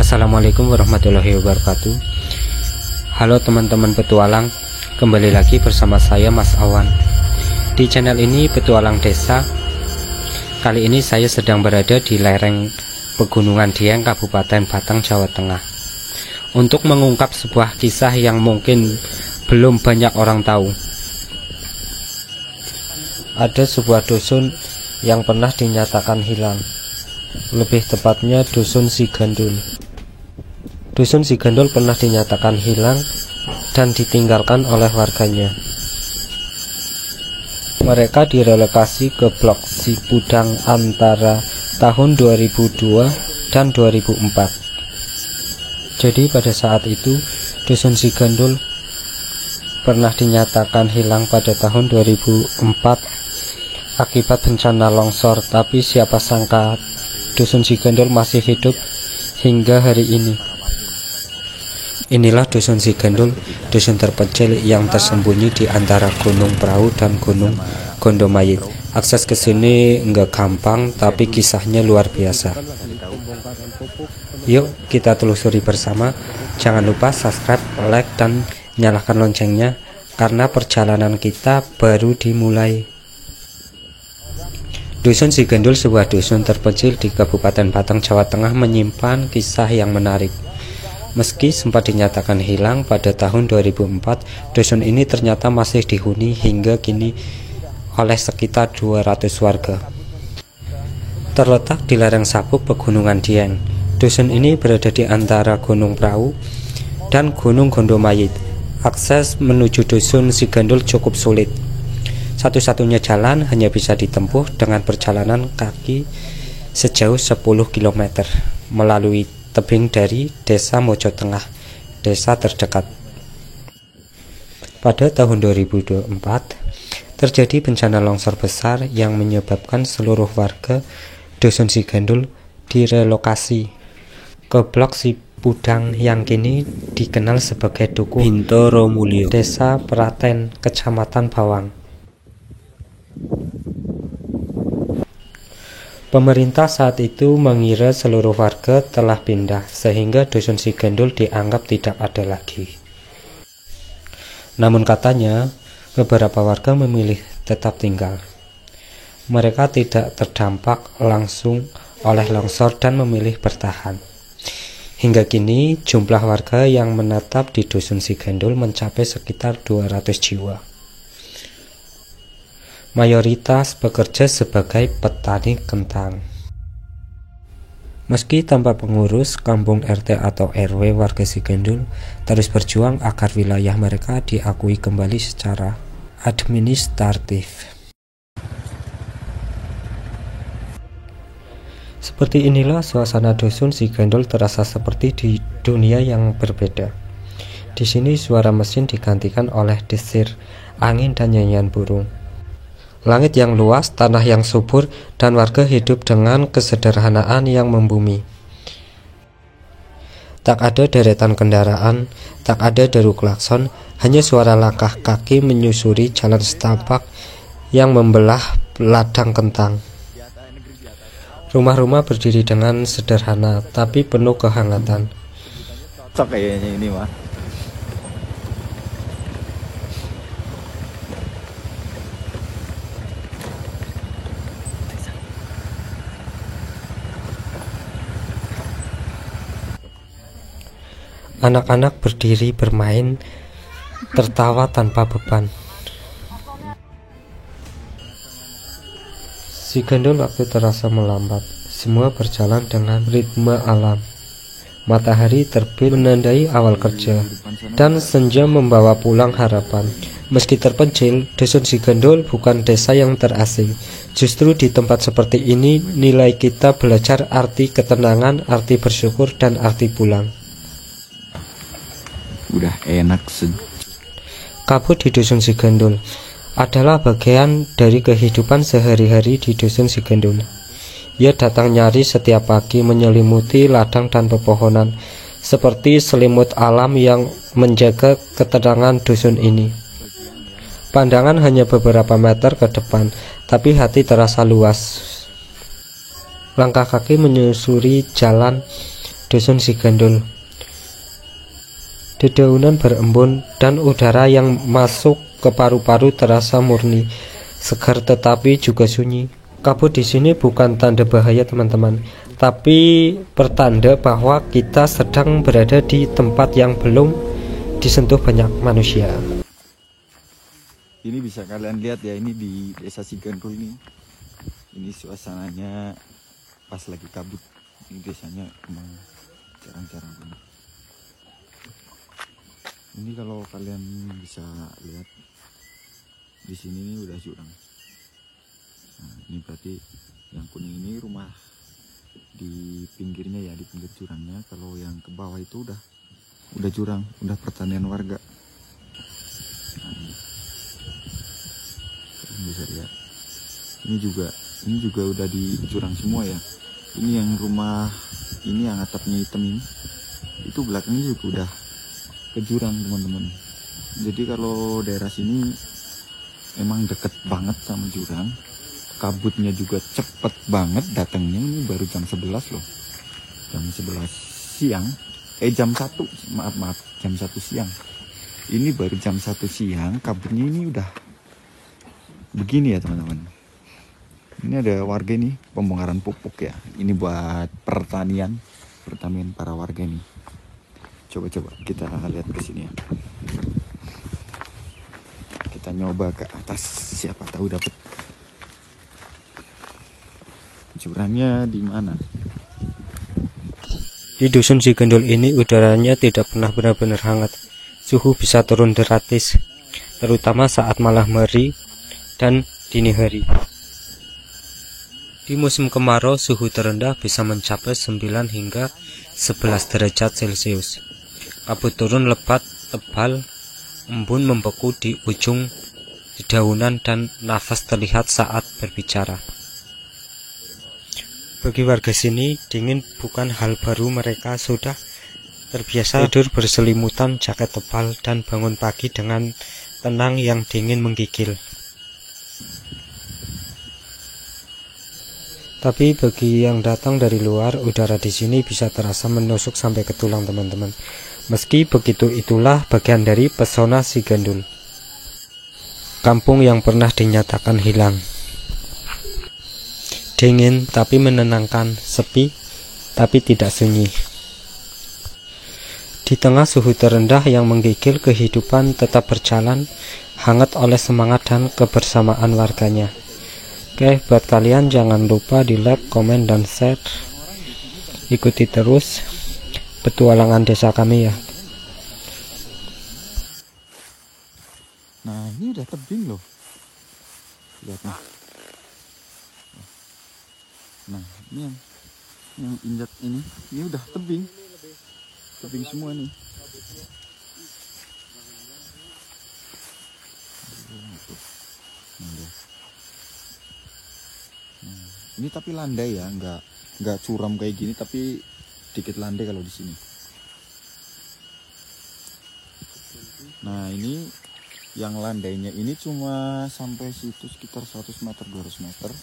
Assalamualaikum warahmatullahi wabarakatuh. Halo teman-teman petualang, kembali lagi bersama saya Mas Awan di channel ini Petualang Desa. Kali ini saya sedang berada di lereng Pegunungan Dieng, Kabupaten Batang, Jawa Tengah, untuk mengungkap sebuah kisah yang mungkin belum banyak orang tahu. Ada sebuah dusun yang pernah dinyatakan hilang, lebih tepatnya dusun Sigandul. Dusun Sigandul pernah dinyatakan hilang dan ditinggalkan oleh warganya. Mereka direlokasi ke blok Cipudang antara tahun 2002 dan 2004. Jadi pada saat itu dusun Sigandul pernah dinyatakan hilang pada tahun 2004 akibat bencana longsor, tapi siapa sangka dusun Sigandul masih hidup hingga hari ini. Inilah dusun Sigandul, dusun terpencil yang tersembunyi di antara Gunung Prau dan Gunung Gondomayit. Akses ke sini enggak gampang, tapi kisahnya luar biasa. Yuk kita telusuri bersama. Jangan lupa subscribe, like, dan nyalakan loncengnya, karena perjalanan kita baru dimulai. Dusun Sigandul, sebuah dusun terpencil di Kabupaten Batang, Jawa Tengah, menyimpan kisah yang menarik. Meski sempat dinyatakan hilang pada tahun 2004, dusun ini ternyata masih dihuni hingga kini oleh sekitar 200 warga. Terletak di lereng Sabuk Pegunungan Dieng, dusun ini berada di antara Gunung Prau dan Gunung Gondomayit. Akses menuju dusun Sigandul cukup sulit. Satu-satunya jalan hanya bisa ditempuh dengan perjalanan kaki sejauh 10 km melalui tebing dari Desa Mojo Tengah, desa terdekat. Pada tahun 2004 terjadi bencana longsor besar yang menyebabkan seluruh warga dusun Sigandul direlokasi ke blok Cipudang yang kini dikenal sebagai Dukuh Bintoro Mulyo, Desa Praten, Kecamatan Bawang. Pemerintah saat itu mengira seluruh warga telah pindah, sehingga dusun Sigandul dianggap tidak ada lagi. Namun katanya beberapa warga memilih tetap tinggal. Mereka tidak terdampak langsung oleh longsor dan memilih bertahan. Hingga kini jumlah warga yang menetap di dusun Sigandul mencapai sekitar 200 jiwa. Mayoritas bekerja sebagai petani kentang. Meski tanpa pengurus, kampung RT atau RW warga Sigandul terus berjuang agar wilayah mereka diakui kembali secara administratif. Seperti inilah suasana dusun Sigandul, terasa seperti di dunia yang berbeda. Di sini suara mesin digantikan oleh desir angin dan nyanyian burung. Langit yang luas, tanah yang subur, dan warga hidup dengan kesederhanaan yang membumi. Tak ada deretan kendaraan, tak ada deru klakson, hanya suara langkah kaki menyusuri jalan setapak yang membelah ladang kentang. Rumah-rumah berdiri dengan sederhana, tapi penuh kehangatan. Cocok kayaknya ini mah. Anak-anak berdiri bermain, tertawa tanpa beban. Sigandul waktu terasa melambat. Semua berjalan dengan ritme alam. Matahari terbit menandai awal kerja, dan senja membawa pulang harapan. Meski terpencil, dusun Sigandul bukan desa yang terasing. Justru di tempat seperti ini nilai kita belajar arti ketenangan, arti bersyukur, dan arti pulang. Udah enak Kabut di dusun Sigandul adalah bagian dari kehidupan sehari-hari di dusun Sigandul. Ia datang nyari setiap pagi, menyelimuti ladang dan pepohonan, seperti selimut alam yang menjaga ketenangan dusun ini. Pandangan hanya beberapa meter ke depan, tapi hati terasa luas. Langkah kaki menyusuri jalan Dusun Sigandul. Dedaunan berembun dan udara yang masuk ke paru-paru terasa murni, segar tetapi juga sunyi. Kabut di sini bukan tanda bahaya teman-teman, tapi pertanda bahwa kita sedang berada di tempat yang belum disentuh banyak manusia. Ini bisa kalian lihat ya, ini di Desa Sigandul ini. Ini suasananya pas lagi kabut. Ini desanya emang jarang-jarang ini. Ini kalau kalian bisa lihat di sini ini udah jurang. Nah, ini berarti yang kuning ini rumah di pinggirnya ya, di pinggir jurangnya. Kalau yang ke bawah itu udah jurang, udah pertanian warga. Nah, ini. Kalian bisa lihat. Ini juga udah di jurang semua ya. Ini yang rumah ini yang atapnya hitam ini. Itu belakangnya juga udah ke jurang teman-teman. Jadi kalau daerah sini emang deket banget sama jurang. Kabutnya juga cepet banget datangnya. Ini baru jam 11 loh, jam 11 siang, jam 1, maaf jam 1 siang. Ini baru jam 1 siang, kabutnya ini udah begini ya teman-teman. Ini ada warga nih, pembongkaran pupuk ya. Ini buat pertanian para warga nih. Coba kita lihat ke sini ya. Kita nyoba ke atas, siapa tahu dapat. Jurangnya di mana? Di Dusun Sigandul ini udaranya tidak pernah benar-benar hangat. Suhu bisa turun drastis, terutama saat malam hari dan dini hari. Di musim kemarau, suhu terendah bisa mencapai 9 hingga 11 derajat Celcius. Kabut turun lebat, tebal, embun membeku di ujung dedaunan dan nafas terlihat saat berbicara. Bagi warga sini, dingin bukan hal baru. Mereka sudah terbiasa tidur berselimutan jaket tebal dan bangun pagi dengan tenang yang dingin menggigil. Tapi bagi yang datang dari luar, udara di sini bisa terasa menusuk sampai ke tulang teman-teman. Meski begitu, itulah bagian dari pesona Sigandul, kampung yang pernah dinyatakan hilang. Dingin tapi menenangkan, sepi tapi tidak sunyi. Di tengah suhu terendah yang menggigil, kehidupan tetap berjalan, hangat oleh semangat dan kebersamaan warganya. Oke, buat kalian jangan lupa di like, komen, dan share. Ikuti terus petualangan desa kami ya. Nah, ini udah tebing loh. Lihat nih. Nah, ini yang injak ini udah tebing. Tebing semua nih. Ini tapi landai ya, nggak curam kayak gini, tapi dikit landai kalau di sini. Nah, ini yang landainya ini cuma sampai situ sekitar 100 meter 200 meter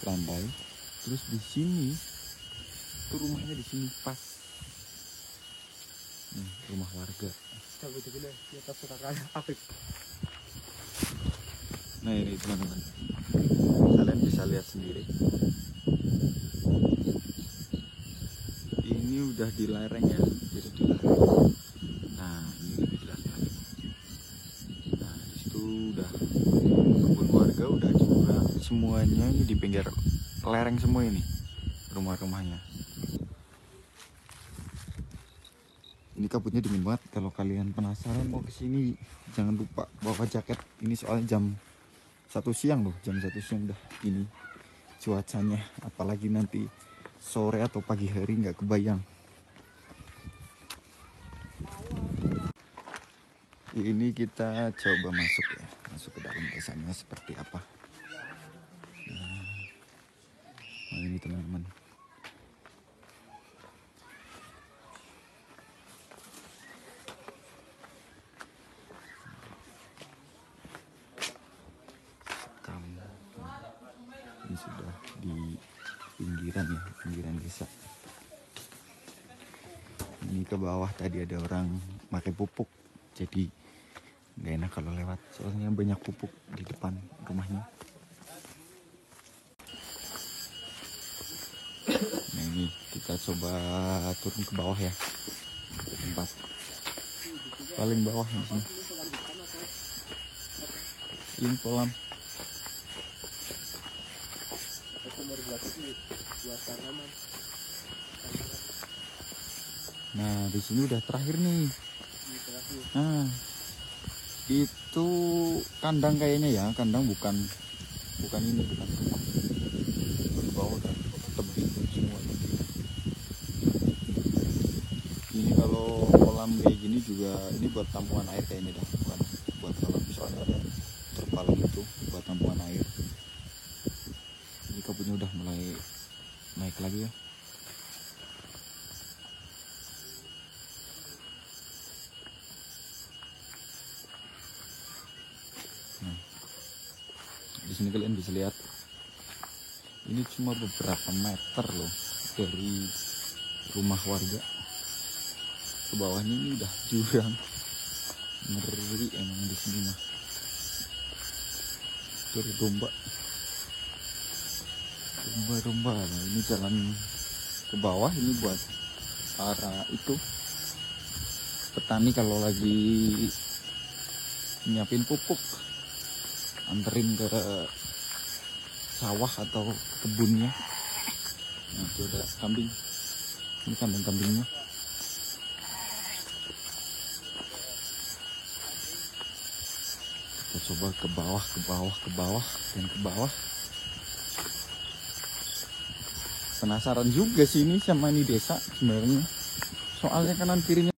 landai. Terus di sini tuh rumahnya di sini pas. Nih, rumah warga. Nah, ini teman-teman, kalian bisa lihat sendiri. Ini udah di lereng ya, jadi di lereng. Nah, ini lebih jelas lagi. Nah, disitu udah kebun warga, udah juga semuanya ini di pinggir lereng semua ini rumah-rumahnya. Ini kabutnya dingin banget. Kalau kalian penasaran mau kesini, jangan lupa bawa jaket. Ini soalnya jam 1 siang loh, jam 1 siang udah ini cuacanya. Apalagi nanti sore atau pagi hari nggak kebayang. Ini kita coba masuk ya, masuk ke dalam desanya seperti apa. Nah, ini teman-teman. Ini sudah di pinggiran ya, pinggiran desa. Ini ke bawah tadi ada orang pakai pupuk, jadi nggak enak kalau lewat, soalnya banyak pupuk di depan rumahnya. Nah ini kita coba turun ke bawah ya, tempat paling bawah di sini. Ini kolam. Nah di sini udah terakhir nih. Nah itu kandang kayaknya ya, kandang bukan ini, bukan rumah. Di bawah udah tebing semua. Ini kalau kolam kayak gini juga ini buat tampungan air kayaknya dah, bukan buat kolam, soalnya ada terpal itu buat tampungan air. Ini kabutnya udah mulai naik lagi ya. Nah, di sini kalian bisa lihat, ini cuma beberapa meter loh dari rumah warga. Ke bawahnya ini udah jurang, ngeri emang di sini mah. Dari domba. Nah, ini jalan ke bawah ini buat para itu petani kalau lagi nyiapin pupuk, anterin ke sawah atau kebunnya. Nah itu ada kambing, ini kandang kambingnya. Kita coba ke bawah dan ke bawah. Penasaran juga sih ini sama ini desa sebenarnya, soalnya kanan kirinya